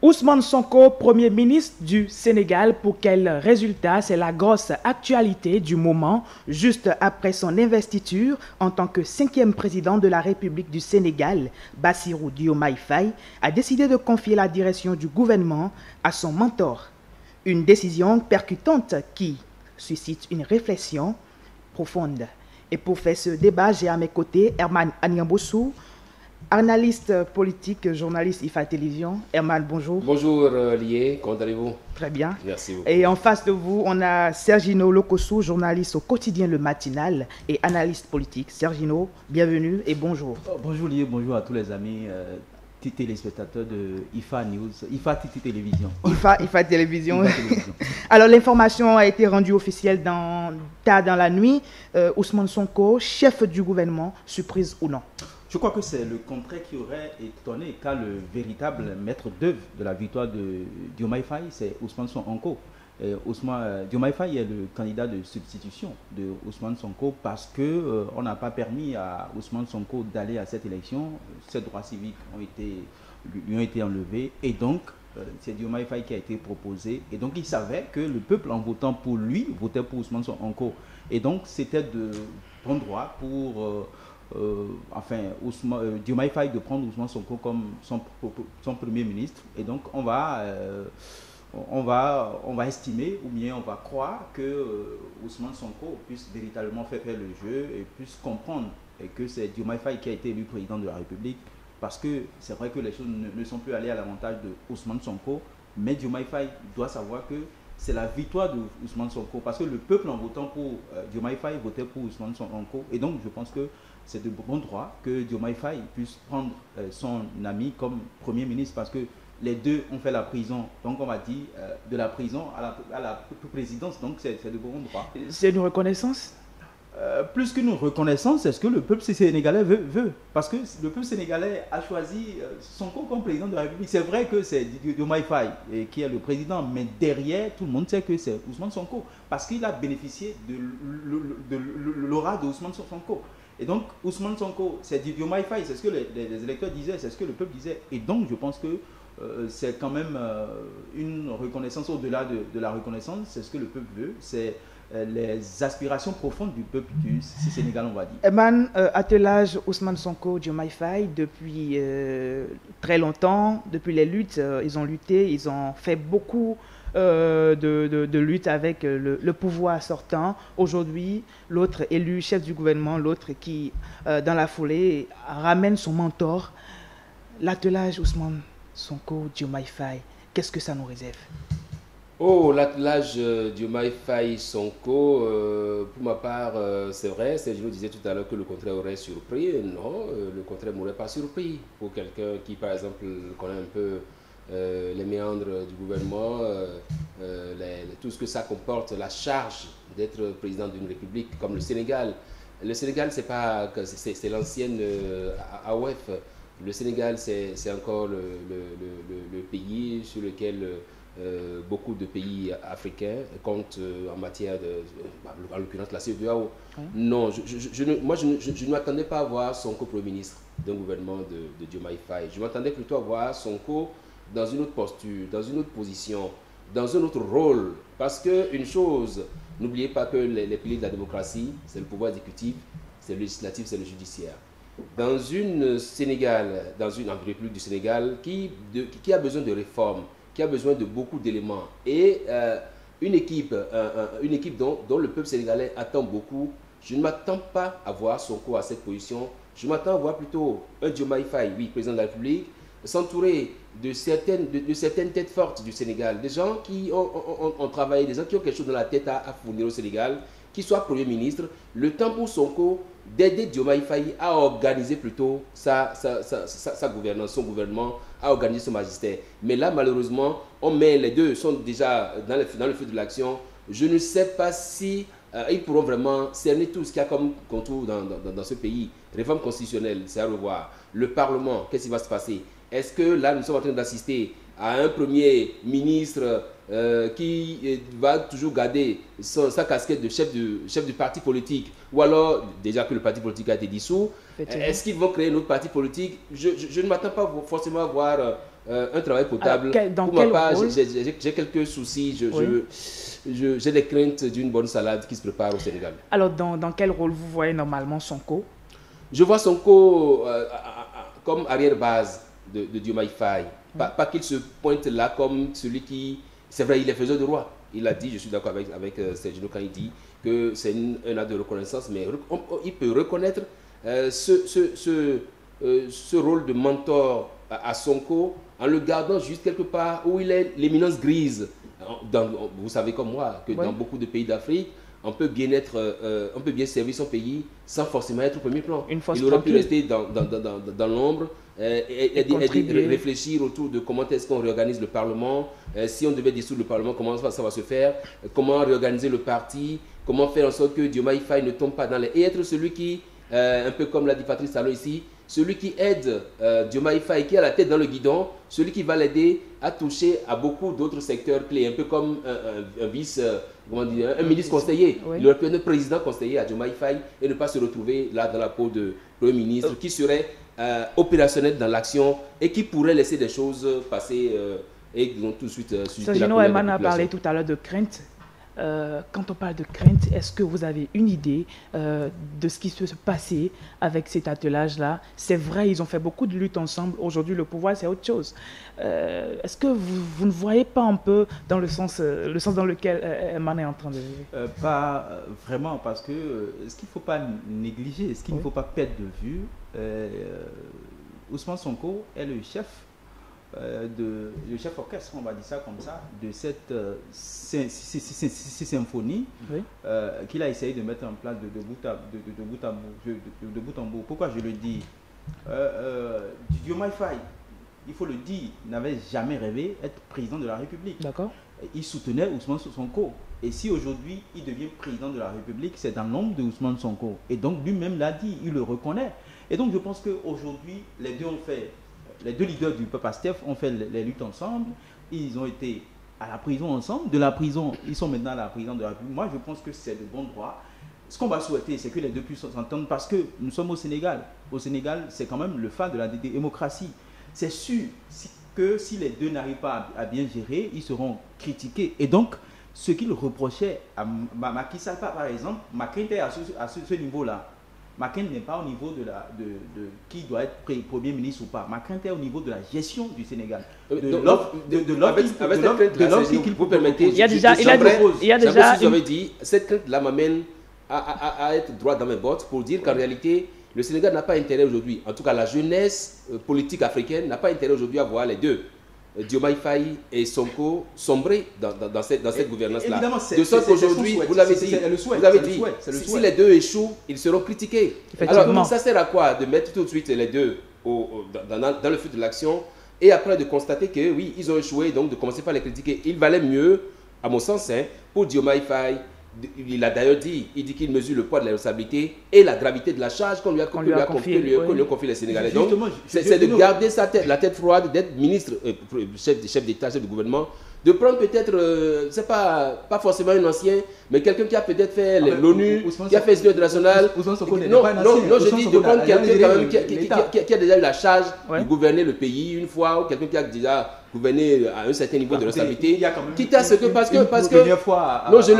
Ousmane Sonko, Premier ministre du Sénégal, pour quel résultat? C'est la grosse actualité du moment, juste après son investiture en tant que 5e président de la République du Sénégal. Bassirou Diomaye Faye a décidé de confier la direction du gouvernement à son mentor. Une décision percutante qui suscite une réflexion profonde. Et pour faire ce débat, j'ai à mes côtés Herman Anyambossou, analyste politique, journaliste IFA Télévision. Herman, bonjour. Bonjour Lié, comment allez-vous? Très bien. Merci beaucoup. Et en face de vous, on a Sergino Lokossou, journaliste au quotidien Le Matinal et analyste politique. Sergino, bienvenue et bonjour. Bonjour Lié, bonjour à tous les amis téléspectateurs de IFA News, IFA Télévision. IFA Télévision. Alors l'information a été rendue officielle tard dans la nuit. Ousmane Sonko, chef du gouvernement, surprise ou non? Je crois que c'est le contraire qui aurait étonné, car le véritable maître d'œuvre de la victoire de Diomaye Faye, c'est Ousmane Sonko. Diomaye Faye est le candidat de substitution de Ousmane Sonko parce que on n'a pas permis à Ousmane Sonko d'aller à cette élection. Ses droits civiques lui ont été enlevés et donc c'est Diomaye Faye qui a été proposé. Et donc il savait que le peuple, en votant pour lui, votait pour Ousmane Sonko. Et donc c'était de bon droit pour Diomaye Faye de prendre Ousmane Sonko comme son premier ministre. Et donc on va estimer ou bien on va croire que Ousmane Sonko puisse véritablement faire le jeu et puisse comprendre et que c'est Diomaye Faye qui a été élu président de la République, parce que c'est vrai que les choses ne sont plus allées à l'avantage de Ousmane Sonko, mais Diomaye Faye doit savoir que c'est la victoire de Ousmane Sonko, parce que le peuple, en votant pour Diomaye Faye, votait pour Ousmane Sonko. Et donc je pense que c'est de bon droit que Diomaye Faye puisse prendre son ami comme premier ministre, parce que les deux ont fait la prison. Donc on va dire de la prison à la présidence. Donc c'est de bon droit. C'est une reconnaissance? Plus qu'une reconnaissance, c'est ce que le peuple sénégalais veut. Parce que le peuple sénégalais a choisi Sonko comme président de la République. C'est vrai que c'est Diomaye Faye qui est le président, mais derrière, tout le monde sait que c'est Ousmane Sonko. Parce qu'il a bénéficié de l'aura de Ousmane Sonko. Et donc, Ousmane Sonko, c'est Diomaye Faye, c'est ce que les électeurs disaient, c'est ce que le peuple disait. Et donc, je pense que c'est quand même une reconnaissance au-delà de la reconnaissance, c'est ce que le peuple veut, c'est les aspirations profondes du peuple du Sénégal, on va dire. Eman, attelage Ousmane Sonko, Diomaye Faye, depuis très longtemps, depuis les luttes, ils ont lutté, ils ont fait beaucoup de lutte avec le pouvoir sortant. Aujourd'hui, l'autre élu chef du gouvernement, l'autre qui, dans la foulée, ramène son mentor. L'attelage Ousmane Sonko, Diomaye Faye, qu'est-ce que ça nous réserve? Oh, l'attelage Diomaye Faye Sonko, pour ma part, c'est vrai, je vous disais tout à l'heure que le contraire aurait surpris. Non, le contraire ne m'aurait pas surpris. Pour quelqu'un qui, par exemple, connaît un peu les méandres du gouvernement, tout ce que ça comporte, la charge d'être président d'une république comme le Sénégal. Le Sénégal, c'est l'ancienne AOF. Le Sénégal, c'est encore le pays sur lequel beaucoup de pays africains comptent en matière en l'occurrence la CEDEAO. Oui. Non, moi je ne m'attendais pas à voir Sonko Premier ministre d'un gouvernement de Diomaye Faye. Je m'attendais plutôt à voir Sonko dans une autre posture, dans une autre position, dans un autre rôle. Parce qu'une chose, n'oubliez pas que les piliers de la démocratie, c'est le pouvoir exécutif, c'est le législatif, c'est le judiciaire. Dans une République du Sénégal qui a besoin de réformes, qui a besoin de beaucoup d'éléments, et une équipe dont le peuple sénégalais attend beaucoup, je ne m'attends pas à voir Sonko à cette position. Je m'attends à voir plutôt un Diomaye Faye, oui, président de la République, s'entourer de certaines têtes fortes du Sénégal, des gens qui ont travaillé, des gens qui ont quelque chose dans la tête à fournir au Sénégal, qui soit Premier ministre, le temps pour Sonko d'aider Diomaye Faye à organiser plutôt sa gouvernance, son gouvernement, à organiser son magistère. Mais là, malheureusement, les deux sont déjà dans le feu de l'action. Je ne sais pas si ils pourront vraiment cerner tout ce qu'il y a comme contour dans ce pays. Réforme constitutionnelle, c'est à revoir. Le Parlement, qu'est-ce qui va se passer? Est-ce que là, nous sommes en train d'assister à un Premier ministre qui va toujours garder sa casquette de chef du parti politique, ou alors, déjà que le parti politique a été dissous, est-ce qu'ils vont créer un autre parti politique? Je ne m'attends pas forcément à voir un travail potable. Alors, dans pour ma quel part, rôle? j'ai quelques soucis. J'ai des craintes d'une bonne salade qui se prépare au Sénégal. Alors, dans quel rôle vous voyez normalement Sonko? Je vois Sonko comme arrière-base de Diomaye Faye. Pas qu'il se pointe là comme celui qui... C'est vrai, il est faiseur de roi. Il a dit, je suis d'accord avec Sergio quand il dit que c'est un acte de reconnaissance, mais il peut reconnaître ce rôle de mentor à Sonko en le gardant juste quelque part où il est l'éminence grise. Vous savez comme moi que dans beaucoup de pays d'Afrique, on peut bien servir son pays sans forcément être au premier plan. Il aurait pu rester dans l'ombre et réfléchir autour de comment est-ce qu'on réorganise le Parlement, si on devait dissoudre le Parlement, comment ça va se faire, comment réorganiser le parti, comment faire en sorte que Diomaye Faye ne tombe pas dans les... Et être celui qui, un peu comme l'a dit Patrice Talon ici, celui qui aide Diomaye Faye, qui a la tête dans le guidon, celui qui va l'aider à toucher à beaucoup d'autres secteurs clés, un peu comme un ministre conseiller. Il aurait pu être un président conseiller à Diomaye Faye et ne pas se retrouver là dans la peau de Premier ministre, qui serait opérationnel dans l'action et qui pourrait laisser des choses passer et donc tout de suite susciter la colère de la population. a parlé tout à l'heure de crainte. Quand on parle de crainte, est-ce que vous avez une idée de ce qui se passait avec cet attelage-là? C'est vrai, ils ont fait beaucoup de luttes ensemble. Aujourd'hui, le pouvoir, c'est autre chose. Est-ce que vous ne voyez pas un peu dans le sens dans lequel Herman est en train de vivre? Pas vraiment, parce que ce qu'il ne faut pas négliger, ce qu'il ne faut pas perdre de vue, Ousmane Sonko est le chef orchestre, on va dire ça comme ça, de cette symphonie qu'il a essayé de mettre en place de bout en bout. Pourquoi je le dis? Diomaye Faye, il faut le dire, n'avait jamais rêvé être président de la République. D'accord. Il soutenait Ousmane Sonko. Et si aujourd'hui il devient président de la République, c'est dans l'ombre de Ousmane Sonko. Et donc lui-même l'a dit, il le reconnaît. Et donc je pense qu'aujourd'hui, les deux leaders du PASTEF ont fait les luttes ensemble. Ils ont été à la prison ensemble. De la prison, ils sont maintenant à la prison de la République. Moi, je pense que c'est de bon droit. Ce qu'on va souhaiter, c'est que les deux puissent s'entendre, parce que nous sommes au Sénégal. Au Sénégal, c'est quand même le phare de la démocratie. C'est sûr que si les deux n'arrivent pas à bien gérer, ils seront critiqués. Et donc, ce qu'ils reprochaient à Macky Sall, par exemple, Macky est à ce niveau-là. Macron n'est pas au niveau de qui doit être Premier ministre ou pas. Macron est au niveau de la gestion du Sénégal. Vous permettez, il y a déjà vous avez dit, cette crainte-là m'amène à être droit dans mes bottes pour dire qu'en réalité, le Sénégal n'a pas intérêt aujourd'hui, en tout cas la jeunesse politique africaine n'a pas intérêt aujourd'hui à voir les deux, Diomaye Faye et Sonko, sombrer dans cette gouvernance-là. De sorte qu'aujourd'hui, vous l'avez dit, si les deux échouent, ils seront critiqués. Alors ça sert à quoi de mettre tout de suite les deux dans le feu de l'action et après de constater que oui, ils ont échoué, donc de commencer par les critiquer? Il valait mieux, à mon sens, pour Diomaye Faye, il a d'ailleurs dit, qu'il mesure le poids de la responsabilité et la gravité de la charge qu'on lui a confié les Sénégalais. Donc, c'est de garder la tête froide, d'être ministre, chef d'État, chef de gouvernement, de prendre peut-être, c'est pas forcément un ancien, mais quelqu'un qui a peut-être fait l'ONU, qui a fait l'Union internationale. Non, je dis de prendre quelqu'un qui a déjà eu la charge de gouverner le pays une fois, ou quelqu'un qui a déjà gouverné à un certain niveau de responsabilité, quitte à ce que parce que non, je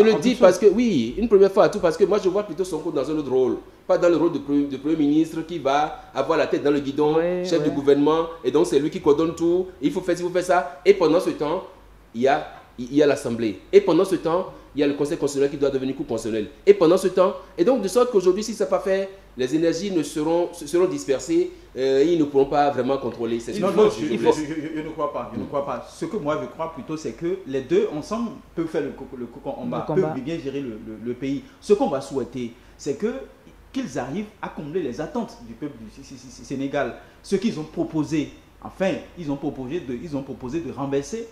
le dis parce que oui, une première fois à tout, parce que moi je vois plutôt Sonko dans un autre rôle, pas dans le rôle de Premier ministre qui va avoir la tête dans le guidon, chef de gouvernement, et donc c'est lui qui coordonne tout, il faut faire ça, et pendant ce temps, il y a l'Assemblée, et pendant ce temps, il y a le Conseil constitutionnel qui doit devenir Cour constitutionnelle. Et pendant ce temps, et donc de sorte qu'aujourd'hui, si ça n'est pas fait, les énergies seront dispersées, ils ne pourront pas vraiment contrôler. Je ne crois pas. Je ne crois pas. Ce que moi je crois plutôt, c'est que les deux ensemble peuvent faire le combat, peuvent bien gérer le pays. Ce qu'on va souhaiter, c'est qu'ils arrivent à combler les attentes du peuple du Sénégal. Ce qu'ils ont proposé, ils ont proposé de renverser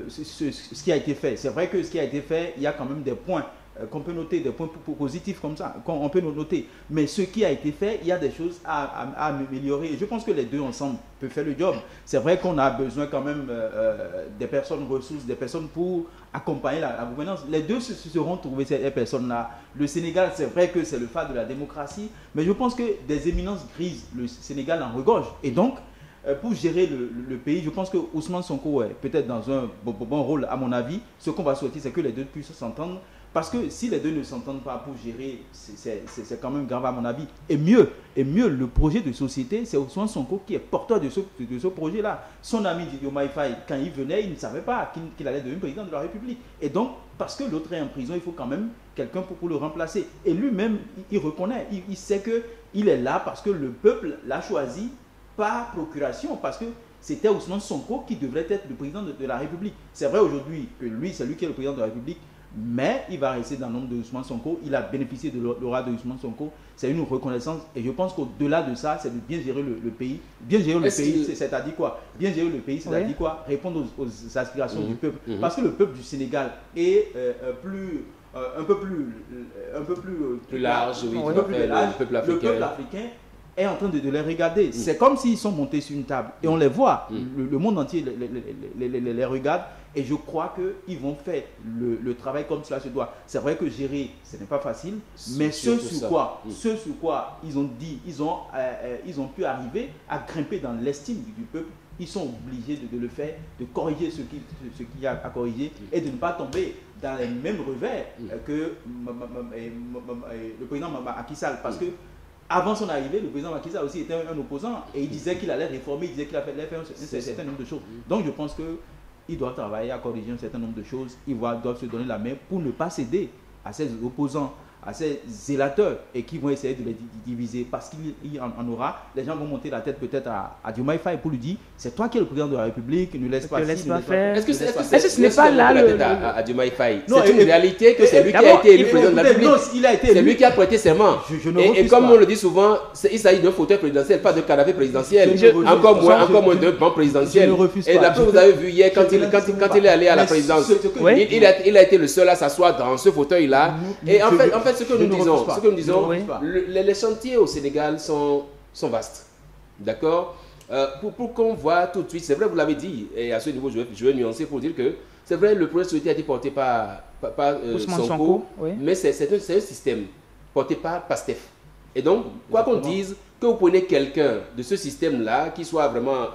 ce qui a été fait. C'est vrai que ce qui a été fait, il y a quand même des points qu'on peut noter, des points positifs comme ça, qu'on peut noter. Mais ce qui a été fait, il y a des choses à améliorer. Et je pense que les deux ensemble peuvent faire le job. C'est vrai qu'on a besoin quand même des personnes ressources, des personnes pour accompagner la gouvernance. Les deux se seront trouvés, ces personnes-là. Le Sénégal, c'est vrai que c'est le phare de la démocratie, mais je pense que des éminences grises, le Sénégal en regorge. Et donc, pour gérer le pays, je pense que Ousmane Sonko est peut-être dans un bon rôle, à mon avis. Ce qu'on va souhaiter, c'est que les deux puissent s'entendre. Parce que si les deux ne s'entendent pas pour gérer, c'est quand même grave à mon avis. Et mieux, le projet de société, c'est Ousmane Sonko qui est porteur de ce projet-là. Son ami Diomaye Faye, quand il venait, il ne savait pas qu'il allait devenir président de la République. Et donc, parce que l'autre est en prison, il faut quand même quelqu'un pour le remplacer. Et lui-même, il reconnaît, il sait qu'il est là parce que le peuple l'a choisi par procuration, parce que c'était Ousmane Sonko qui devrait être le président de la République. C'est vrai aujourd'hui que lui, c'est lui qui est le président de la République, mais il va rester dans l'ombre de Ousmane Sonko. Il a bénéficié de l'aura de Ousmane Sonko. C'est une reconnaissance. Et je pense qu'au-delà de ça, c'est de bien gérer le pays. Bien gérer le pays, c'est-à-dire quoi? Bien gérer le pays, c'est-à-dire quoi? Répondre aux aspirations du peuple. Parce que le peuple du Sénégal est un peu plus large, oui, un peu plus large. Le peuple africain est en train de les regarder. C'est comme s'ils sont montés sur une table. Et on les voit. Le monde entier les regarde. Et je crois qu'ils vont faire le travail comme cela se doit. C'est vrai que gérer, ce n'est pas facile. Mais ce sur quoi ils ont dit, ils ont pu arriver à grimper dans l'estime du peuple. Ils sont obligés de le faire, de corriger ce qu'il y a à corriger et de ne pas tomber dans les mêmes revers que le président Macky Sall. Parce que avant son arrivée, le président Macky Sall aussi était un opposant et il disait qu'il allait réformer, il disait qu'il allait faire un certain nombre de choses. Donc je pense qu'il doit travailler à corriger un certain nombre de choses. Ils doivent se donner la main pour ne pas céder à ces opposants, à ces zélateurs et qui vont essayer de les diviser parce qu'il en aura. Les gens vont monter la tête peut-être à Diomaye Faye pour lui dire c'est toi qui es le président de la République, ne laisse pas faire. Est-ce que ce n'est pas là à Diomaye Faye? C'est une réalité que c'est lui qui a été élu président de la République. C'est lui qui a prêté serment. Et comme on le dit souvent, il s'agit d'un fauteuil présidentiel, pas de canapé présidentiel. Encore moins d'un banc présidentiel. Et d'après vous avez vu hier quand il est allé à la présidence, il a été le seul à s'asseoir dans ce fauteuil-là. Et en fait, ce que nous disons, les chantiers au Sénégal sont vastes. D'accord? Pour qu'on voit tout de suite, c'est vrai, vous l'avez dit, et à ce niveau, je vais nuancer pour dire que c'est vrai, le projet de société a été porté par Sonko, mais c'est un système porté par PASTEF. Et donc, quoi qu'on dise, que vous prenez quelqu'un de ce système-là, qui soit vraiment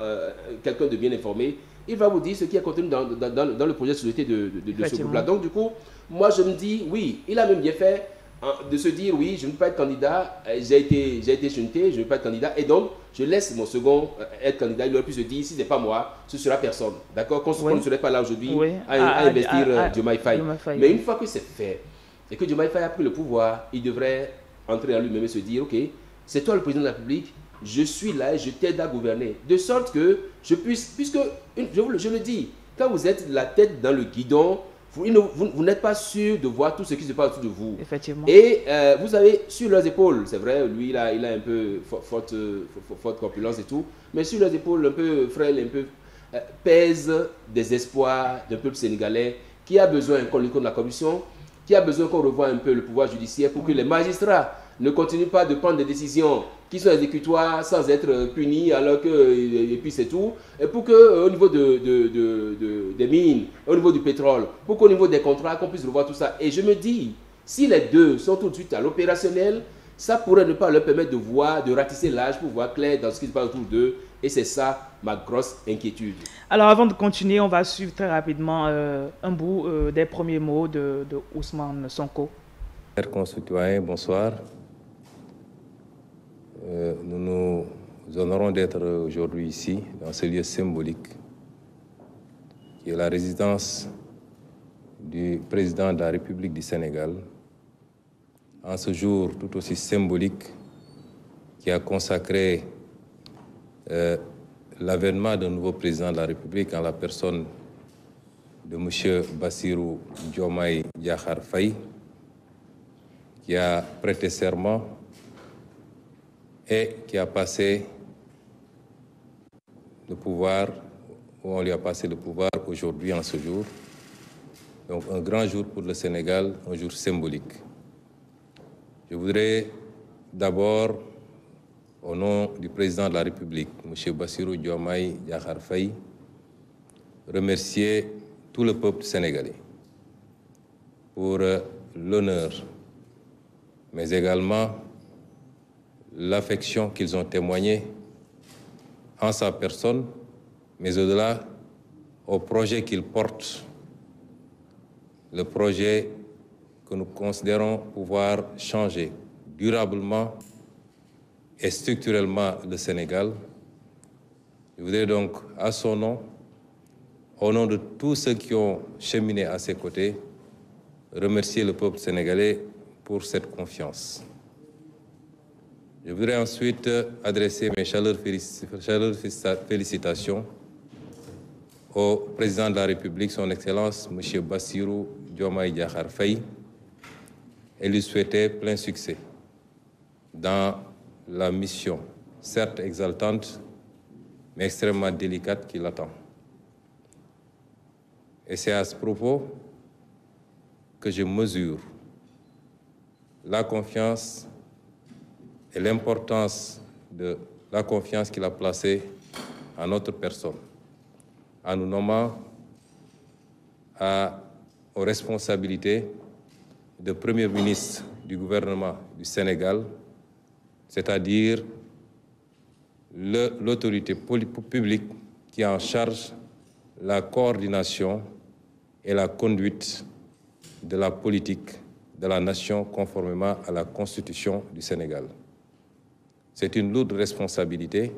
quelqu'un de bien informé, il va vous dire ce qui est contenu dans le projet de société de ce groupe-là. Donc, du coup, moi, je me dis, oui, il a même bien fait de se dire, oui, je ne veux pas être candidat, j'ai été chunté, je ne veux pas être candidat, et donc, je laisse mon second être candidat. Il aurait pu se dire, si ce n'est pas moi, ce sera personne. D'accord? Qu'on ne serait pas là aujourd'hui à investir Diomaye Faye. Mais une fois que c'est fait, et que Diomaye Faye a pris le pouvoir, il devrait entrer en lui-même et se dire, ok, c'est toi le président de la République, je suis là et je t'aide à gouverner. De sorte que je puisse, puisque, je le dis, quand vous êtes la tête dans le guidon, vous n'êtes pas sûr de voir tout ce qui se passe autour de vous. Effectivement. Et vous avez sur leurs épaules, c'est vrai, lui il a un peu forte corpulence et tout, mais sur leurs épaules un peu frêle, un peu pèse des espoirs d'un peuple sénégalais qui a besoin qu'on lutte contre la corruption, qui a besoin qu'on revoie un peu le pouvoir judiciaire pour que les magistrats ne continuent pas de prendre des décisions qui sont exécutoires sans être punis, alors que, et puis c'est tout, et pour qu'au niveau des mines, au niveau du pétrole, pour qu'au niveau des contrats, qu'on puisse revoir tout ça. Et je me dis, si les deux sont tout de suite à l'opérationnel, ça pourrait ne pas leur permettre de ratisser l'âge pour voir clair dans ce qui se passe autour d'eux, et c'est ça ma grosse inquiétude. Alors avant de continuer, on va suivre très rapidement un bout des premiers mots de Ousmane Sonko. Chers concitoyens, bonsoir. Nous nous honorons d'être aujourd'hui ici, dans ce lieu symbolique, qui est la résidence du président de la République du Sénégal, en ce jour tout aussi symbolique qui a consacré l'avènement d'un nouveau président de la République en la personne de M. Bassirou Diomaye Diakhar Faye, qui a prêté serment et qui a passé le pouvoir, où on lui a passé le pouvoir aujourd'hui en ce jour. Donc un grand jour pour le Sénégal, un jour symbolique. Je voudrais d'abord, au nom du président de la République, M. Bassirou Diomaye Diakhar Faye, remercier tout le peuple sénégalais pour l'honneur, mais également l'affection qu'ils ont témoignée en sa personne, mais au-delà, au projet qu'il porte, le projet que nous considérons pouvoir changer durablement et structurellement le Sénégal. Je voudrais donc, à son nom, au nom de tous ceux qui ont cheminé à ses côtés, remercier le peuple sénégalais pour cette confiance. Je voudrais ensuite adresser mes chaleureuses félicitations au président de la République, son Excellence, M. Bassirou Diomaye Diakhar Faye, et lui souhaiter plein succès dans la mission, certes exaltante, mais extrêmement délicate qui l'attend. Et c'est à ce propos que je mesure la confiance et l'importance de la confiance qu'il a placée en notre personne, en nous nommant aux responsabilités de Premier ministre du gouvernement du Sénégal, c'est-à-dire l'autorité publique qui est en charge la coordination et la conduite de la politique de la nation conformément à la Constitution du Sénégal. C'est une lourde responsabilité.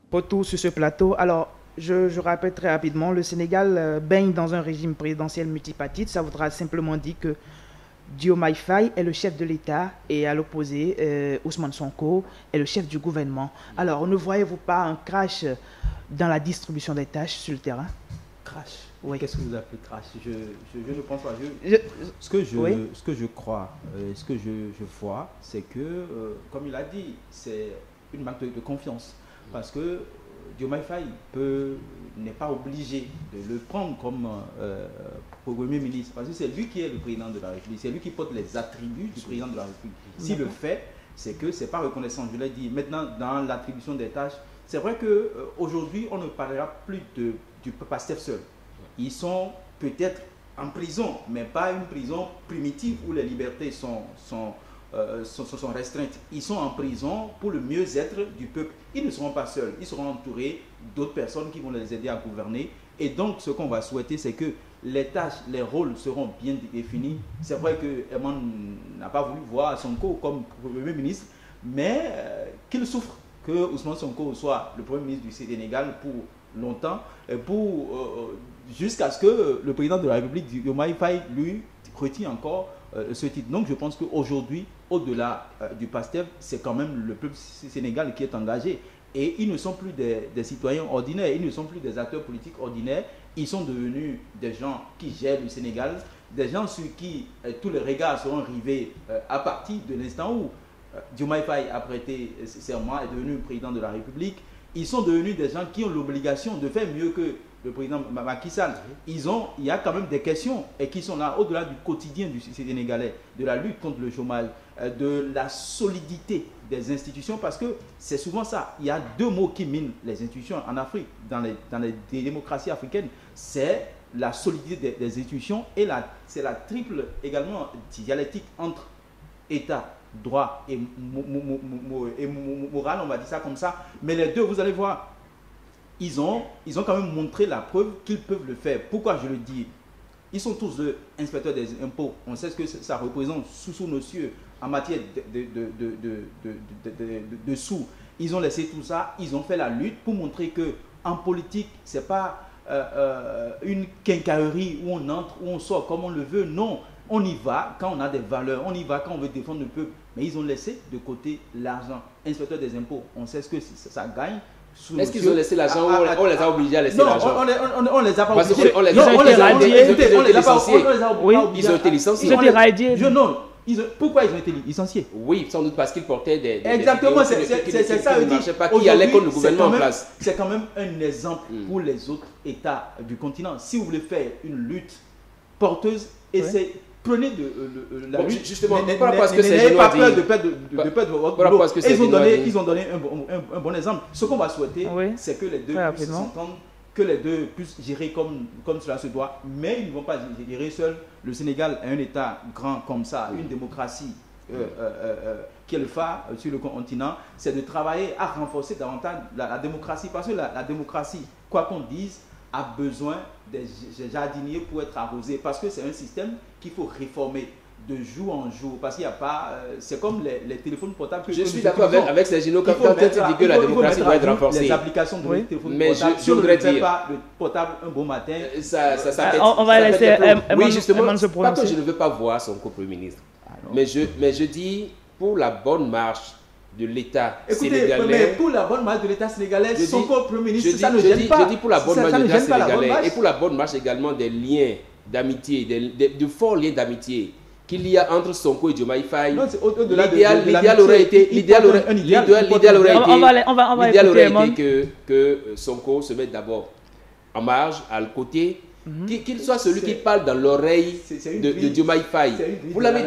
Pour tout sur ce plateau, alors je rappelle très rapidement, le Sénégal baigne dans un régime présidentiel multipartite. Ça voudra simplement dire que Diomaye Faye est le chef de l'État et à l'opposé, Ousmane Sonko est le chef du gouvernement. Alors, ne voyez-vous pas un crash dans la distribution des tâches sur le terrain? Crash. Oui. Qu'est-ce que vous appelez crash? Je ne pense pas. Ce que je crois, ce que je vois, c'est que, comme il a dit, c'est une marque de confiance. Parce que Diomaye Faye n'est pas obligé de le prendre comme Premier ministre. Parce que c'est lui qui est le président de la République. C'est lui qui porte les attributs du président de la République. S'il le fait, c'est que ce n'est pas reconnaissant. Je l'ai dit. Maintenant, dans l'attribution des tâches, c'est vrai qu'aujourd'hui, on ne parlera plus du PASTEF seul. Ils sont peut-être en prison, mais pas une prison primitive où les libertés sont restreintes. Ils sont en prison pour le mieux-être du peuple. Ils ne seront pas seuls. Ils seront entourés d'autres personnes qui vont les aider à gouverner. Et donc, ce qu'on va souhaiter, c'est que les tâches, les rôles seront bien définis. C'est vrai que Eman n'a pas voulu voir Sonko comme Premier ministre, mais qu'il souffre que Ousmane Sonko soit le Premier ministre du Sénégal pour longtemps, jusqu'à ce que le président de la République, Diomaye Faye, lui retire encore ce titre. Donc je pense qu'aujourd'hui, au-delà du PASTEF, c'est quand même le peuple sénégalais qui est engagé. Et ils ne sont plus des citoyens ordinaires, ils ne sont plus des acteurs politiques ordinaires, ils sont devenus des gens qui gèrent le Sénégal, des gens sur qui tous les regards seront rivés à partir de l'instant où Diomaye Faye a prêté serment, est devenu président de la République. Ils sont devenus des gens qui ont l'obligation de faire mieux que le président Macky Sall. Il y a quand même des questions et qui sont là au-delà du quotidien du Sénégalais, de la lutte contre le chômage, de la solidité des institutions, parce que c'est souvent ça. Il y a deux mots qui minent les institutions en Afrique, dans les démocraties africaines. C'est la solidité des institutions et c'est la triple également dialectique entre État, droit et moral, on va dire ça comme ça. Mais les deux, vous allez voir, ils ont quand même montré la preuve qu'ils peuvent le faire. Pourquoi je le dis? Ils sont tous inspecteurs des impôts. On sait ce que ça représente sous nos cieux en matière de sous. Ils ont laissé tout ça, ils ont fait la lutte pour montrer que en politique, ce n'est pas une quincaillerie où on entre, où on sort comme on le veut. Non, on y va quand on a des valeurs, on y va quand on veut défendre le peuple. Mais ils ont laissé de côté l'argent. Inspecteur des impôts, on sait ce que ça gagne. Est-ce qu'ils ont laissé l'argent ou on les a obligés à laisser l'argent? Non, on les a pas obligés. On les a licenciés. Ils ont été licenciés. Ils ont été radiés. Pourquoi ils ont été licenciés? Oui, sans doute parce qu'ils portaient des exactement, c'est ça. Qui ne marchaient pas, qui allaient contre le gouvernement en place. C'est quand même un exemple pour les autres États du continent. Si vous voulez faire une lutte porteuse, prenez la lutte. Justement, n'ayez pas peur de perdre votre boulot. Ils ont donné un bon exemple. Ce qu'on va souhaiter, c'est que les deux puissent s'entendre, que les deux puissent gérer comme cela se doit, mais ils ne vont pas gérer seuls. Le Sénégal est un État grand comme ça, une démocratie qui est le phare sur le continent, c'est de travailler à renforcer davantage la démocratie. Parce que la démocratie, quoi qu'on dise, a besoin des jardiniers pour être arrosé. Parce que c'est un système qu'il faut réformer de jour en jour. Parce qu'il n'y a pas... c'est comme les téléphones portables. Je suis d'accord avec Sergino quand tu dis que la démocratie doit être renforcée. Les applications de téléphone mais portable. je voudrais dire... pas le portable un bon matin. On va laisser... Oui, justement, pas que je ne veux pas voir son co-premier ministre. Mais je dis, pour la bonne marche de l'État sénégalais... Mais pour la bonne marche de l'État sénégalais, son co-premier ministre, ça ne gêne pas. Je dis pour la bonne marche de l'État sénégalais et pour la bonne marche également des liens d'amitié, de forts liens d'amitié qu'il y a entre Sonko et Diomaye Faye. L'idéal aurait été que Sonko se mette d'abord en marge, à côté, qu'il soit celui qui parle dans l'oreille de Diomaye Faye. Vous l'avez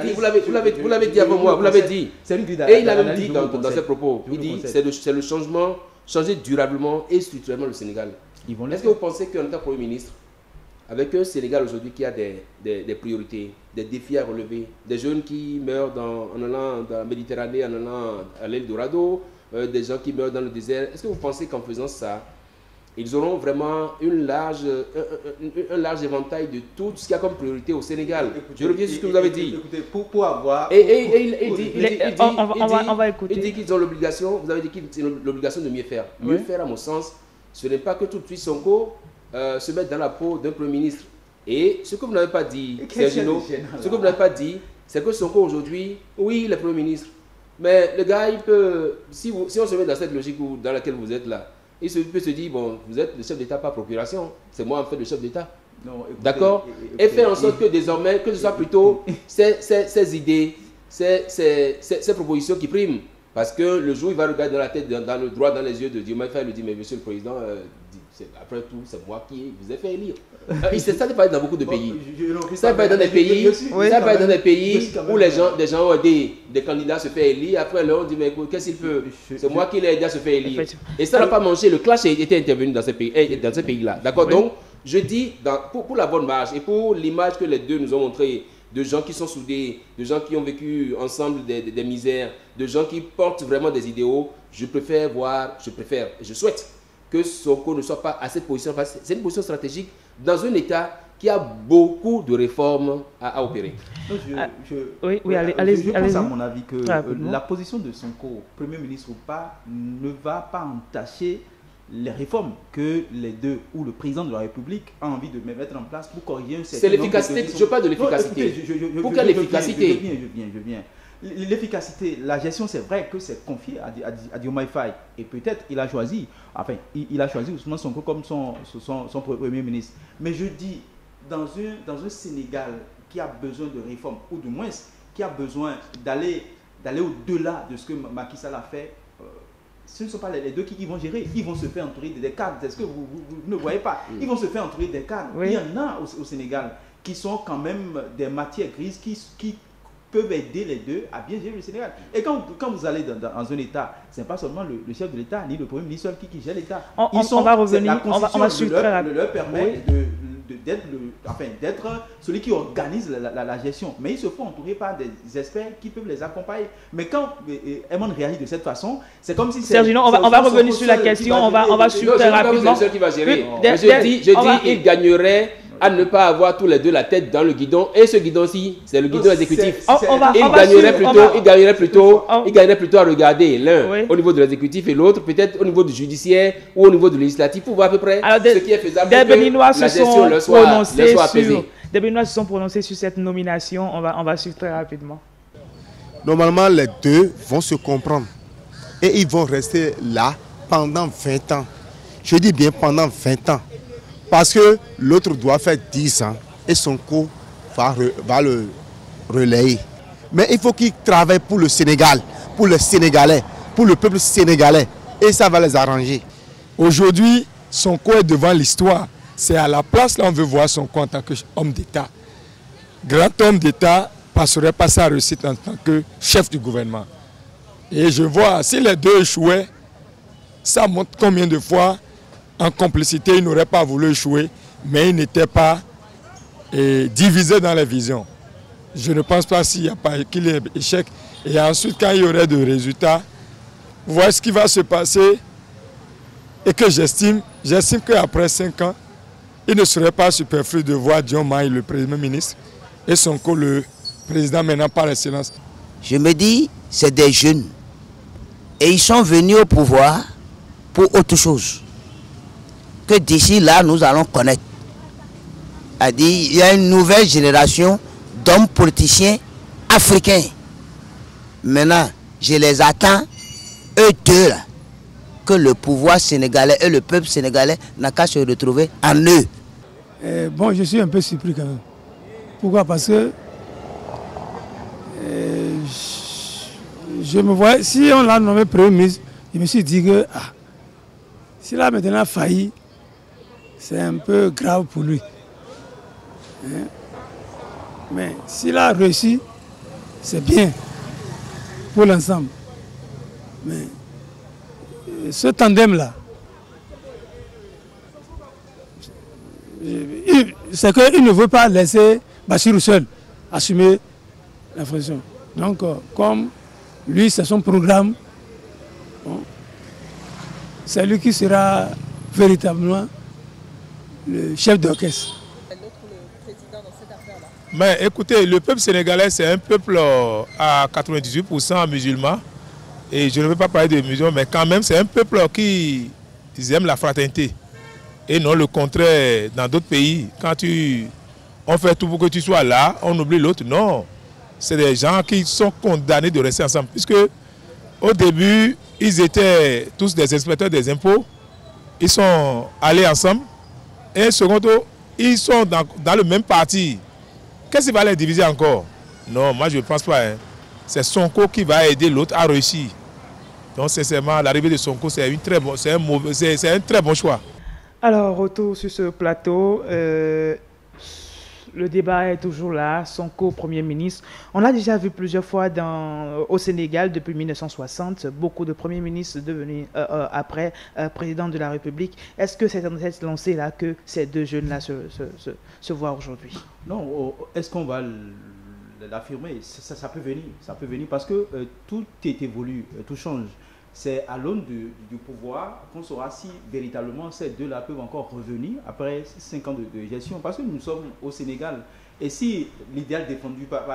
dit avant moi, vous l'avez dit. Et il a même dit dans ses propos, il dit c'est le changement, changer durablement et structurellement le Sénégal. Est-ce que vous pensez qu'en tant que Premier ministre, avec un Sénégal aujourd'hui qui a des priorités, des défis à relever, des jeunes qui meurent en allant dans la Méditerranée, en allant à l'Eldorado, des gens qui meurent dans le désert, est-ce que vous pensez qu'en faisant ça, ils auront vraiment un large éventail de tout ce qu'il y a comme priorité au Sénégal? Je reviens sur ce que vous avez dit. Écoutez, pour avoir... Il dit qu'ils ont l'obligation, vous avez dit qu'ils ont l'obligation de mieux faire. Mieux faire, à mon sens, ce n'est pas que tout de suite Sonko se mette dans la peau d'un Premier ministre. Et ce que vous n'avez pas dit, Sergino, ce que vous n'avez pas dit, c'est que Sonko aujourd'hui, oui, il est Premier ministre. Mais le gars, il peut, si on se met dans cette logique dans laquelle vous êtes là, il peut se dire, bon, vous êtes le chef d'État par procuration, c'est moi en fait le chef d'État. D'accord? Et faire en sorte que désormais, que ce soit plutôt ces idées, ces propositions qui priment. Parce que le jour où il va regarder dans la tête, dans le droit, dans les yeux de Diomaye Faye, il lui dit, mais monsieur le président, après tout, c'est moi qui vous ai fait élire. Ça n'est pas dans beaucoup de pays. Ça n'est pas dans des pays, où des gens ont des candidats se faire élire. Après, là, on dit, mais qu'est-ce qu'il peut? C'est moi qui l'ai aidé à se faire élire. Et ça n'a pas mangé. Le clash était intervenu dans ces pays-là. D'accord? Donc, je dis, pour la bonne marche et pour l'image que les deux nous ont montrée, de gens qui sont soudés, de gens qui ont vécu ensemble des misères, de gens qui portent vraiment des idéaux, je préfère et je souhaite que Sonko ne soit pas à cette position. C'est une position stratégique dans un État qui a beaucoup de réformes à opérer. Je pense à mon avis que la position de Sonko, Premier ministre ou pas, ne va pas entacher les réformes que les deux ou le président de la République a envie de mettre en place pour corriger un certain nombre de questions. C'est l'efficacité, je parle de l'efficacité. Pour quelle efficacité? Je viens. L'efficacité, la gestion, c'est vrai que c'est confié à Diomaye Faye. Et peut-être il a choisi Ousmane Sonko comme son Premier ministre. Mais je dis, dans un Sénégal qui a besoin de réformes, ou du moins qui a besoin d'aller au-delà de ce que Macky Sall a fait, ce ne sont pas les deux qui vont gérer. Ils vont se faire entourer des cadres. Est-ce que vous ne voyez pas? Ils vont se faire entourer des cadres. Oui. Il y en a au Sénégal qui sont quand même des matières grises qui peuvent aider les deux à bien gérer le Sénégal. Et quand vous allez dans un État, ce n'est pas seulement le chef de l'État ni le Premier ministre seul qui gère l'État. On va revenir. On va suivre très rapidement. leur permet d'être celui qui organise la gestion. Mais ils se font entourer par des experts qui peuvent les accompagner. Mais quand Emmanuel réagit de cette façon, c'est comme si... Sergino, on va revenir sur la question. On va suivre très rapidement. C'est le seul qui va gérer. Je dis, il gagnerait à ne pas avoir tous les deux la tête dans le guidon. Et ce guidon-ci, c'est le guidon exécutif. Il gagnerait plutôt à regarder l'un au niveau de l'exécutif et l'autre peut-être au niveau du judiciaire ou au niveau du législatif pour voir à peu près ce qui est faisable pour que la gestion leur soit apaisée. Des Béninois se sont prononcés sur cette nomination. On va suivre très rapidement. Normalement, les deux vont se comprendre. Et ils vont rester là pendant 20 ans. Je dis bien pendant 20 ans. Parce que l'autre doit faire 10 ans et Sonko va le relayer. Mais il faut qu'il travaille pour le Sénégal, pour les Sénégalais, pour le peuple sénégalais. Et ça va les arranger. Aujourd'hui, Sonko est devant l'histoire. C'est à la place là on veut voir Sonko en tant qu'homme d'État. Grand homme d'État passerait pas sa réussite en tant que chef du gouvernement. Et je vois, si les deux échouaient, ça montre combien de fois en complicité, ils n'auraient pas voulu échouer, mais ils n'étaient pas divisés dans les visions. je ne pense pas qu'il y ait échec. Et ensuite, quand il y aurait des résultats, voir ce qui va se passer et que j'estime qu'après 5 ans, il ne serait pas superflu de voir Diomaye, le Premier ministre, et Sonko, le président maintenant par excellence. Je me dis, c'est des jeunes. Et ils sont venus au pouvoir pour autre chose. Que d'ici là, nous allons connaître. Il y a une nouvelle génération d'hommes politiciens africains. Maintenant, je les attends, eux deux là, que le pouvoir sénégalais et le peuple sénégalais n'a qu'à se retrouver en eux. Bon, je suis un peu surpris quand même. Pourquoi? Parce que je me vois, si on l'a nommé Premier ministre, je me suis dit que s'il a maintenant failli, c'est un peu grave pour lui. Hein? Mais s'il a réussi, c'est bien pour l'ensemble. Mais ce tandem-là, c'est qu'il ne veut pas laisser Bassirou seul assumer la fonction. Donc, comme lui, c'est son programme, bon, c'est lui qui sera véritablement le chef d'orchestre. Mais écoutez, le peuple sénégalais, c'est un peuple à 98% musulman. Et je ne veux pas parler de musulmans, mais quand même, c'est un peuple qui aime la fraternité. Et non le contraire dans d'autres pays. Quand on fait tout pour que tu sois là, on oublie l'autre. Non. C'est des gens qui sont condamnés de rester ensemble. Puisque au début, ils étaient tous des inspecteurs des impôts. Ils sont allés ensemble. Et secondo, ils sont dans le même parti. Qu'est-ce qui va les diviser encore? Non, moi je ne pense pas. Hein. C'est Sonko qui va aider l'autre à réussir. Donc sincèrement, l'arrivée de Sonko, c'est un très bon choix. Alors, retour sur ce plateau. Le débat est toujours là. Sonko, Premier ministre. On l'a déjà vu plusieurs fois au Sénégal depuis 1960. Beaucoup de premiers ministres devenus après président de la République. Est-ce que c'est dans cette lancée-là que ces deux jeunes-là se voient aujourd'hui? Non, est-ce qu'on va l'affirmer? Ça peut venir. Ça peut venir parce que tout évolue, tout change. C'est à l'aune du pouvoir qu'on saura si véritablement ces deux-là peuvent encore revenir après 5 ans de gestion. Parce que nous sommes au Sénégal. Et si l'idéal défendu par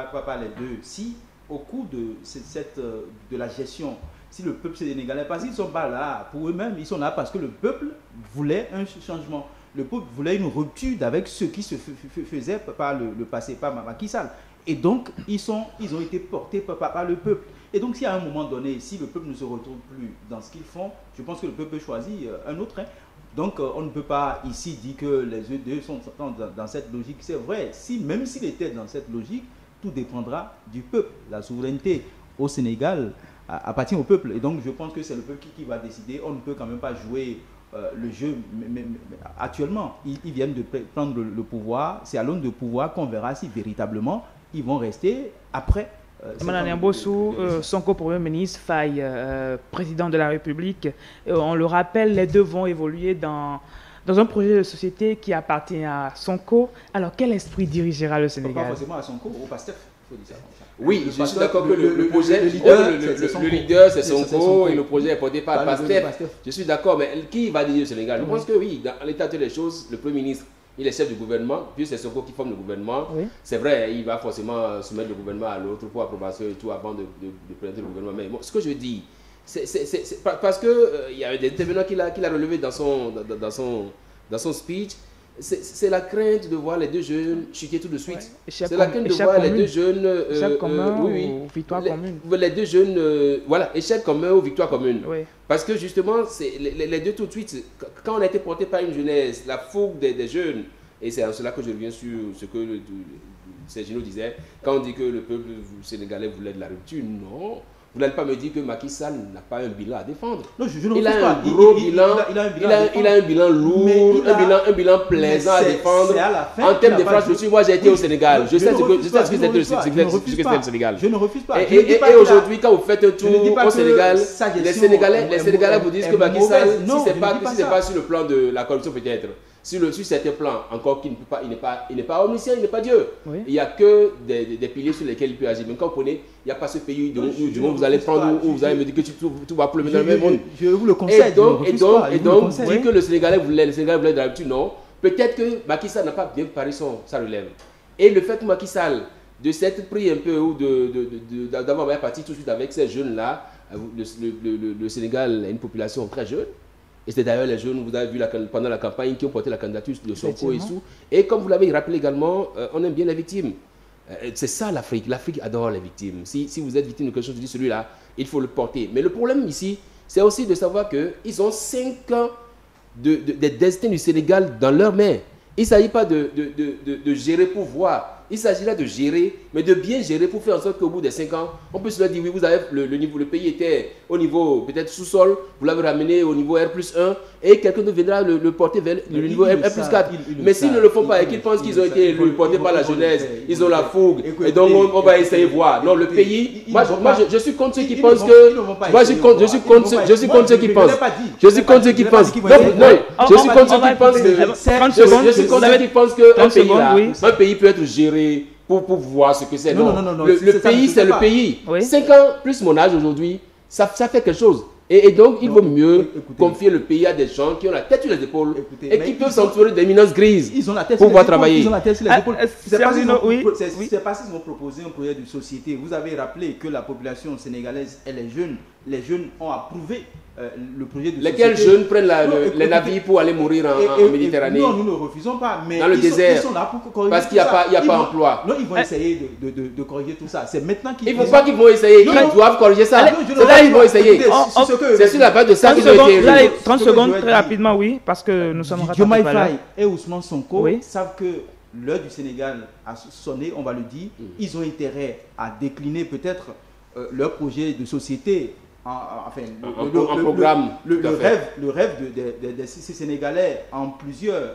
les deux, si au cours de la gestion, si le peuple sénégalais, parce qu'ils ne sont pas là pour eux-mêmes, ils sont là parce que le peuple voulait un changement. Le peuple voulait une rupture avec ce qui se faisait par le passé, par Macky Sall. Et donc, ils ont été portés par le peuple. Et donc, si à un moment donné, si le peuple ne se retrouve plus dans ce qu'ils font, je pense que le peuple peut choisir un autre. Hein. Donc, on ne peut pas ici dire que les deux sont dans cette logique. C'est vrai, même s'il était dans cette logique, tout dépendra du peuple. La souveraineté au Sénégal appartient au peuple. Et donc, je pense que c'est le peuple qui va décider. On ne peut quand même pas jouer le jeu. Mais actuellement, ils viennent de prendre le pouvoir. C'est à l'aune de pouvoir qu'on verra si véritablement ils vont rester après. Madame Mbossou, Sonko Premier ministre, Faye président de la République. On le rappelle, les deux vont évoluer dans un projet de société qui appartient à Sonko. Alors, quel esprit dirigera le Sénégal? Pas forcément à Sonko, au PASTEF, il faut dire ça. Oui, je suis d'accord que le projet, le leader c'est Sonko et le projet est porté par PASTEF. Je suis d'accord, mais qui va diriger le Sénégal? Je pense que oui, dans l'état des choses, le Premier ministre, il est chef du gouvernement, puis c'est Sonko qui forme le gouvernement. Oui. C'est vrai, il va forcément soumettre le gouvernement à l'autre pour approbation et tout avant de présenter le gouvernement. Mais bon, ce que je dis, c'est parce qu'il y a des intervenants qu'il a relevé dans son speech. C'est la crainte de voir les deux jeunes chuter tout de suite. Ouais. C'est la crainte de voir les deux jeunes... échec commun ou victoire commune. Les deux jeunes... voilà, échec commun ou victoire commune. Oui. Parce que justement, les deux tout de suite, quand on a été porté par une jeunesse, la fougue des jeunes, et c'est en cela que je reviens sur ce que Sergino disait, quand on dit que le peuple sénégalais voulait de la rupture, non. Vous n'allez pas me dire que Macky Sall n'a pas un bilan à défendre. Non, je ne il a un gros bilan, il a un bilan lourd, un bilan plaisant à défendre. En termes d'infrastructure, moi j'ai été au Sénégal. Je sais ce que c'était le Sénégal. Je ne refuse pas. Et aujourd'hui, quand vous faites un tour au Sénégal, les Sénégalais vous disent que Macky Sall, si ce n'est pas sur le plan de la corruption peut-être, sur certains plans, encore qu'il n'est pas omniscient, il n'est pas Dieu. Oui. Il n'y a que des piliers sur lesquels il peut agir. Mais quand vous prenez, il n'y a pas ce pays du monde vous allez prendre, où vous allez me dire que tout va pleurer dans le même monde. Je vous le conseille. Et donc, dire que le Sénégalais voulait d'habitude, non. Peut-être que Macky Sall n'a pas bien préparé sa relève. Et le fait que Macky Sall, de s'être pris un peu, ou d'avoir parti tout de suite avec ces jeunes-là, le Sénégal a une population très jeune. Et c'est d'ailleurs les jeunes, vous avez vu pendant la campagne, qui ont porté la candidature de Sonko et tout. Et comme vous l'avez rappelé également, on aime bien les victimes. C'est ça l'Afrique. L'Afrique adore les victimes. Si vous êtes victime de quelque chose, je dis celui-là, il faut le porter. Mais le problème ici, c'est aussi de savoir qu'ils ont 5 ans des destins du Sénégal dans leurs mains. Il ne s'agit pas de gérer pour voir. Il s'agit là de gérer, mais de bien gérer pour faire en sorte qu'au bout des 5 ans, on peut se leur dire, oui, vous avez le pays était au niveau peut-être sous-sol, vous l'avez ramené au niveau R+1, et quelqu'un d'autre viendra le porter vers le niveau R+4. Mais s'ils ne le font pas et qu'ils pensent qu'ils ont été portés par la jeunesse, ils ont la fougue, et donc on va essayer de voir. Non, le pays, moi je suis contre ceux qui pensent que... Moi je suis contre ceux qui pensent. Je suis contre ceux qui pensent. Non, je suis contre ceux qui pensent que... Je suis contre ceux qui pensent qu'un pays peut être géré pour voir ce que c'est. Non. Le pays, c'est le pays. Oui. 5 ans plus mon âge aujourd'hui, ça fait quelque chose. Et donc, il vaut mieux confier le pays à des gens qui ont la tête sur les épaules et qui peuvent s'entourer d'éminences grises pour pouvoir travailler. Ils ont la tête sur les épaules. C'est parce qu'ils ont proposé un projet de société. Vous avez rappelé que la population sénégalaise et les jeunes ont approuvé le projet de société. Lesquels jeunes prennent les navires pour aller mourir en Méditerranée? Non, nous ne refusons pas. Mais dans le désert. Ils sont là pour corriger parce qu'il n'y a pas d'emploi. Non, ils vont essayer de corriger tout ça. C'est maintenant qu'ils... Il ne faut pas qu'ils vont essayer. Ils doivent corriger ça. C'est là qu'ils vont essayer. C'est sur la base de ça qu'ils ont été... 30 secondes, très rapidement, oui, parce que nous sommes rattrapés. Diomaye Faye et Ousmane Sonko savent que l'heure du Sénégal a sonné, on va le dire. Ils ont intérêt à décliner peut-être leur projet de société. Enfin, le rêve des Sénégalais en plusieurs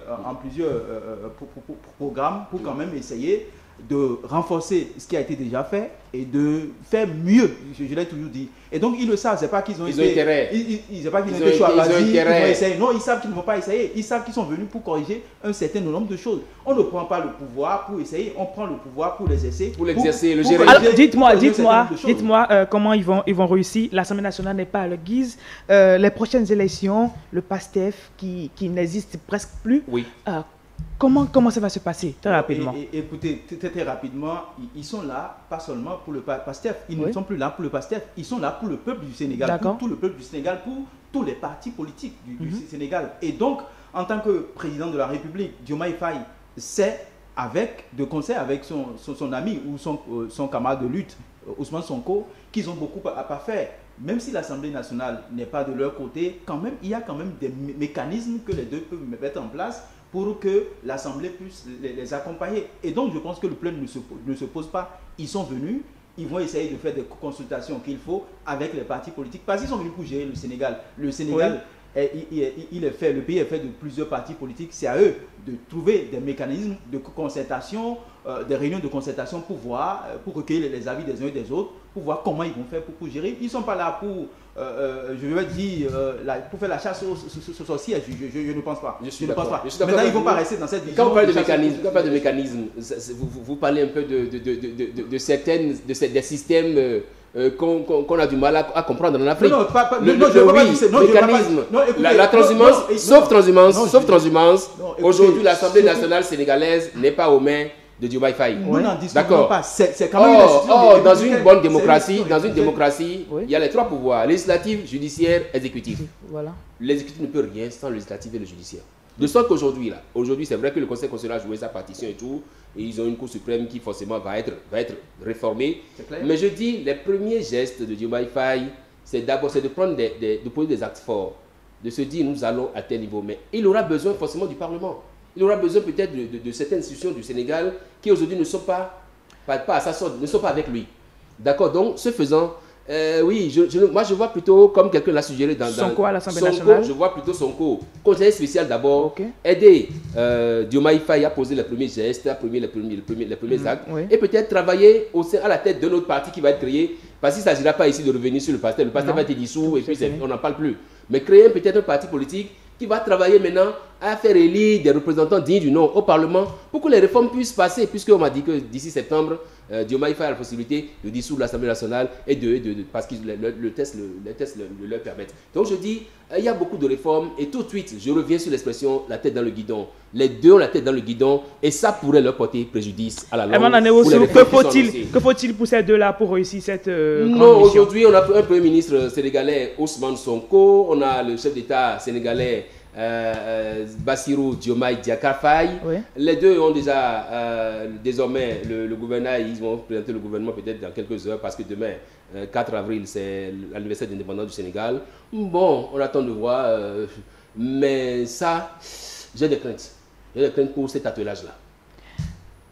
programmes pour quand même essayer de renforcer ce qui a été déjà fait et de faire mieux, je l'ai toujours dit. Et donc ils le savent, c'est pas qu'ils ont été intérêt. Ils savent pas qu'ils ont été choisis, ils vont essayer. Non, ils savent qu'ils ne vont pas essayer. Ils savent qu'ils sont venus pour corriger un certain nombre de choses. On ne prend pas le pouvoir pour essayer, on prend le pouvoir pour les essayer. Pour l'exercer, le gérer. Alors, dites-moi comment ils vont réussir. L'Assemblée nationale n'est pas à leur guise. Les prochaines élections, le PASTEF qui n'existe presque plus. Oui. Comment ça va se passer très rapidement? Écoutez, très rapidement, ils sont là, pas seulement pour le PASTEF, ils ne sont plus là pour le PASTEF, ils sont là pour le peuple du Sénégal, pour tout le peuple du Sénégal, pour tous les partis politiques du Sénégal. Et donc, en tant que président de la République, Diomaye Faye, c'est de concert avec son ami ou son camarade de lutte, Ousmane Sonko, qu'ils ont beaucoup à faire. Même si l'Assemblée nationale n'est pas de leur côté, quand même, il y a quand même des mécanismes que les deux peuvent mettre en place pour que l'Assemblée puisse les accompagner. Et donc, je pense que le problème ne se pose pas. Ils sont venus, ils vont essayer de faire des consultations qu'il faut avec les partis politiques. Parce qu'ils sont venus pour gérer le Sénégal. Le Sénégal, le pays est fait de plusieurs partis politiques. C'est à eux de trouver des mécanismes de concertation, des réunions de concertation pour voir, pour recueillir les avis des uns et des autres, pour voir comment ils vont faire pour gérer. Ils ne sont pas là pour... je vais dire, pour faire la chasse aux sorcières, je ne pense pas. Je ne pense pas. Maintenant, ils ne vont pas rester dans cette vision. Quand on parle de mécanisme, vous parlez un peu des systèmes qu'on a du mal à comprendre en Afrique. La transhumance, sauf transhumance, aujourd'hui l'Assemblée nationale sénégalaise n'est pas aux mains de Diomaye Faye. D'accord. C'est quand même dans une bonne démocratie, il y a les 3 pouvoirs, législatif, judiciaire, exécutif. Voilà. L'exécutif ne peut rien sans le législatif et le judiciaire. De sorte qu'aujourd'hui, c'est vrai que le Conseil constitutionnel a joué sa partition et tout, et ils ont une Cour suprême qui forcément va être réformée. Mais je dis, les premiers gestes de Diomaye Faye, c'est de prendre de poser des actes forts, de se dire nous allons à tel niveau. Mais il aura besoin forcément du Parlement. Il aura besoin peut-être de certaines institutions du Sénégal qui aujourd'hui ne sont pas à sa sorte, ne sont pas avec lui. D'accord. Donc, ce faisant, oui, moi je vois plutôt, comme quelqu'un l'a suggéré dans Sonko à l'Assemblée nationale. Je vois plutôt Sonko, conseiller spécial d'abord, aider Diomaye Faye à poser les premiers gestes, à poser les premiers actes, et peut-être travailler à la tête d'un autre parti qui va être créé, parce qu'il ne s'agira pas ici de revenir sur le PASTEF. Le PASTEF va être dissous et puis on n'en parle plus. Mais créer peut-être un parti politique qui va travailler maintenant à faire élire des représentants dignes du nom au Parlement pour que les réformes puissent passer, puisqu'on m'a dit que d'ici septembre, Diomaye Faye a la possibilité de dissoudre l'Assemblée nationale et parce que les tests le leur permettent. Donc je dis, il y a beaucoup de réformes et tout de suite, je reviens sur l'expression la tête dans le guidon. Les deux ont la tête dans le guidon et ça pourrait leur porter préjudice à la longue. Que faut-il pour ces deux-là pour réussir cette grande Non, mission? aujourd'hui, on a un Premier ministre sénégalais, Ousmane Sonko, on a le chef d'État sénégalais, Bassirou Diomaye Diakhar Faye. Oui. Les deux ont déjà, désormais, le gouvernement, ils vont présenter le gouvernement peut-être dans quelques heures parce que demain, 4 avril, c'est l'anniversaire d'indépendance du Sénégal. Bon, on attend de voir, mais ça, j'ai des craintes. J'ai des craintes pour cet attelage-là.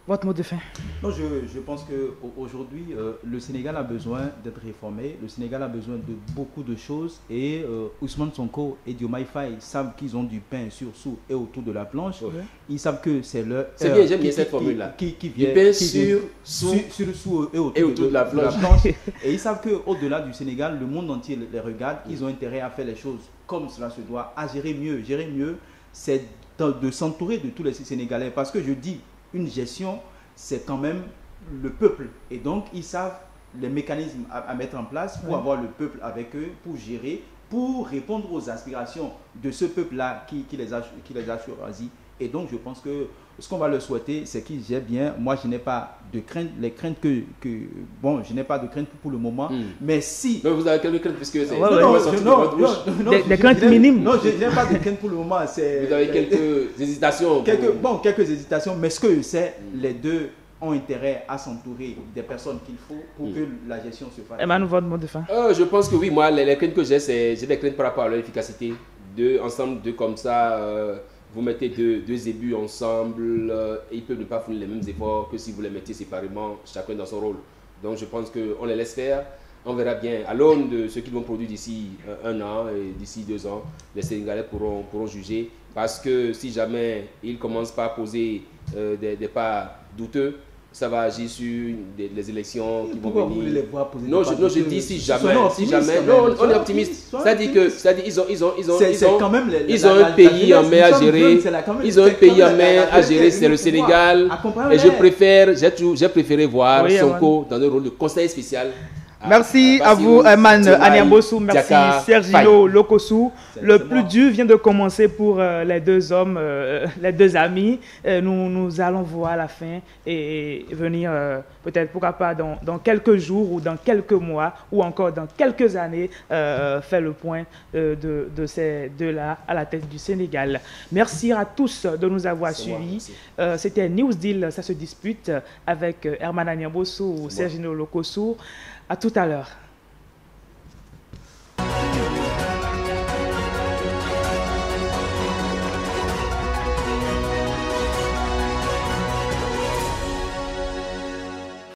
Votre mot de fin? Non, je pense qu'aujourd'hui, le Sénégal a besoin d'être réformé. Le Sénégal a besoin de beaucoup de choses. Et Ousmane Sonko et Diomaye Faye savent qu'ils ont du pain sur sous et autour de la planche. Ouais. Ils savent que c'est leur... C'est bien, j'aime bien cette formule-là. Du pain sur sous et autour de la planche. Et ils savent qu'au-delà du Sénégal, le monde entier les regarde. Ils ont intérêt à faire les choses comme cela se doit, à gérer mieux. Gérer mieux, c'est de s'entourer de tous les Sénégalais. Parce que je dis... Une gestion, c'est quand même le peuple. Et donc, ils savent les mécanismes à mettre en place pour avoir le peuple avec eux, pour gérer, pour répondre aux aspirations de ce peuple-là qui les a choisis. Et donc, je pense que ce qu'on va leur souhaiter, c'est qu'ils gèrent bien. Moi, je n'ai pas de crainte. Les craintes bon, je n'ai pas de crainte pour le moment. Mais si... Mais vous avez quelques craintes puisque c'est... Des craintes minimes. Non, je n'ai pas de crainte pour le moment. Vous avez quelques hésitations. Quelques hésitations. Mais ce que je sais, les deux ont intérêt à s'entourer des personnes qu'il faut pour que la gestion se fasse. Emmanuel, votre mot de fin? Je pense que oui, moi, les craintes que j'ai, j'ai des craintes par rapport à leur efficacité. Ensemble, deux comme ça... Vous mettez deux ébus ensemble, et ils peuvent ne pas fournir les mêmes efforts que si vous les mettez séparément, chacun dans son rôle. Donc je pense qu'on les laisse faire, on verra bien. À l'aune de ce qu'ils vont produire d'ici 1 an et d'ici 2 ans, les Sénégalais pourront juger. Parce que si jamais ils commencent par poser des pas douteux, ça va agir sur les élections qui vont venir. Vous voulez les voir poser non, je dis si jamais. Non, on est optimiste. Ils ont un pays en main à gérer. Ils ont un pays en main à gérer, c'est le Sénégal. Et j'ai préféré voir Sonko dans le rôle de conseiller spécial. Merci à vous, Eman Aniambossou. Merci, Sergio Lokossou. Le plus dur vient de commencer pour les deux hommes, les deux amis. Nous allons voir la fin et venir, peut-être, pourquoi pas, dans quelques jours ou dans quelques mois ou encore dans quelques années, faire le point de ces deux-là à la tête du Sénégal. Merci à tous de nous avoir suivis. C'était News Deal, ça se dispute avec Eman Aniambossou, Sergio Lokossou. À tout à l'heure.